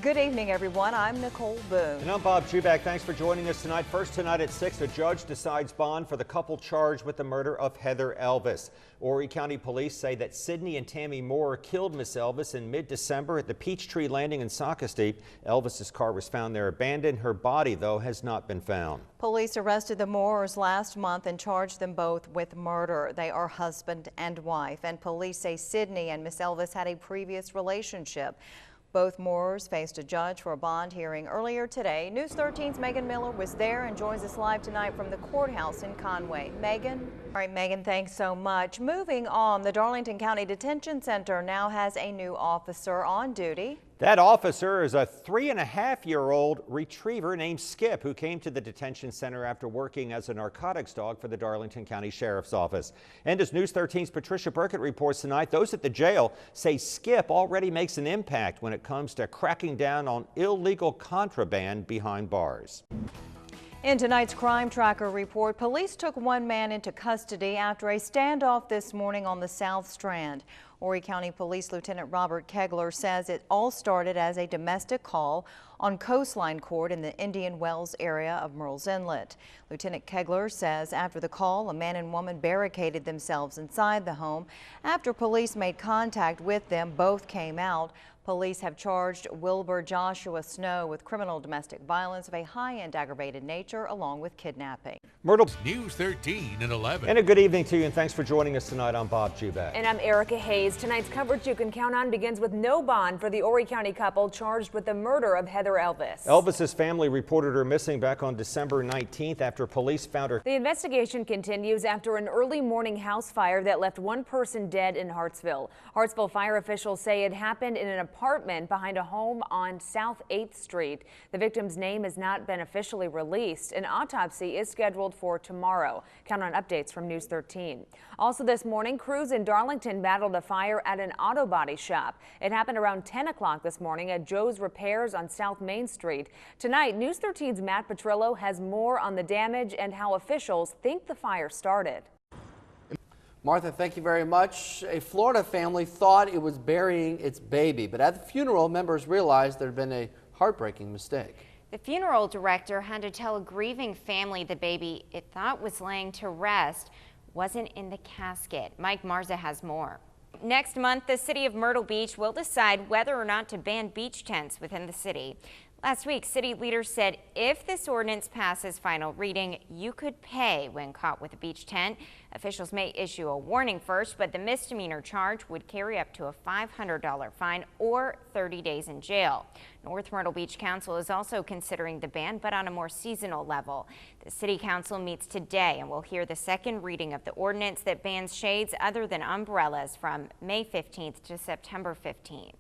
Good evening, everyone. I'm Nicole Boone. And I'm Bob Juback. Thanks for joining us tonight. First tonight at 6, a judge decides bond for the couple charged with the murder of Heather Elvis. Horry County Police say that Sydney and Tammy Moore killed Miss Elvis in mid-December at the Peachtree Landing in Saukesty. Elvis's car was found there abandoned. Her body, though, has not been found. Police arrested the Moores last month and charged them both with murder. They are husband and wife, and police say Sydney and Miss Elvis had a previous relationship. Both Moores faced a judge for a bond hearing earlier today. News 13's Megan Miller was there and joins us live tonight from the courthouse in Conway. Megan? All right, Megan, thanks so much. Moving on, the Darlington County Detention Center now has a new officer on duty. That officer is a 3.5-year-old retriever named Skip, who came to the detention center after working as a narcotics dog for the Darlington County Sheriff's Office. And as News 13's Patricia Burkett reports tonight, those at the jail say Skip already makes an impact when it comes to cracking down on illegal contraband behind bars. In tonight's Crime Tracker report, police took one man into custody after a standoff this morning on the South Strand. Horry County Police Lieutenant Robert Kegler says it all started as a domestic call on Coastline Court in the Indian Wells area of Murrells Inlet. Lieutenant Kegler says after the call, a man and woman barricaded themselves inside the home. After police made contact with them, both came out. Police have charged Wilbur Joshua Snow with criminal domestic violence of a high-end aggravated nature along with kidnapping. Myrtle's News 13 and 11. And a good evening to you, and thanks for joining us tonight. I'm Bob Juback. And I'm Erika Hayes. Tonight's coverage you can count on begins with no bond for the Horry County couple charged with the murder of Heather Elvis. Elvis's family reported her missing back on December 19th after police found her. The investigation continues after an early morning house fire that left one person dead in Hartsville. Hartsville fire officials say it happened in an apartment behind a home on South 8th Street. The victim's name has not been officially released. An autopsy is scheduled for tomorrow. Count on updates from News 13. Also this morning, crews in Darlington battled a fire at an auto body shop. It happened around 10 o'clock this morning at Joe's Repairs on South Main Street. Tonight, News 13's Matt Petrillo has more on the damage and how officials think the fire started. Martha, thank you very much. A Florida family thought it was burying its baby, but at the funeral, members realized there had been a heartbreaking mistake. The funeral director had to tell a grieving family the baby it thought was laying to rest wasn't in the casket. Mike Marza has more. Next month, the city of Myrtle Beach will decide whether or not to ban beach tents within the city. Last week, city leaders said if this ordinance passes final reading, you could pay when caught with a beach tent. Officials may issue a warning first, but the misdemeanor charge would carry up to a $500 fine or 30 days in jail. North Myrtle Beach Council is also considering the ban, but on a more seasonal level. The city council meets today and will hear the second reading of the ordinance that bans shades other than umbrellas from May 15th to September 15th.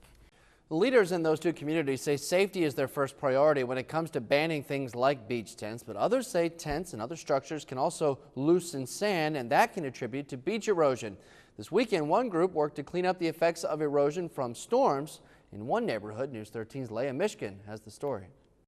The leaders in those two communities say safety is their first priority when it comes to banning things like beach tents, but others say tents and other structures can also loosen sand, and that can attribute to beach erosion. This weekend, one group worked to clean up the effects of erosion from storms in one neighborhood. News 13's Leah Mishkin has the story.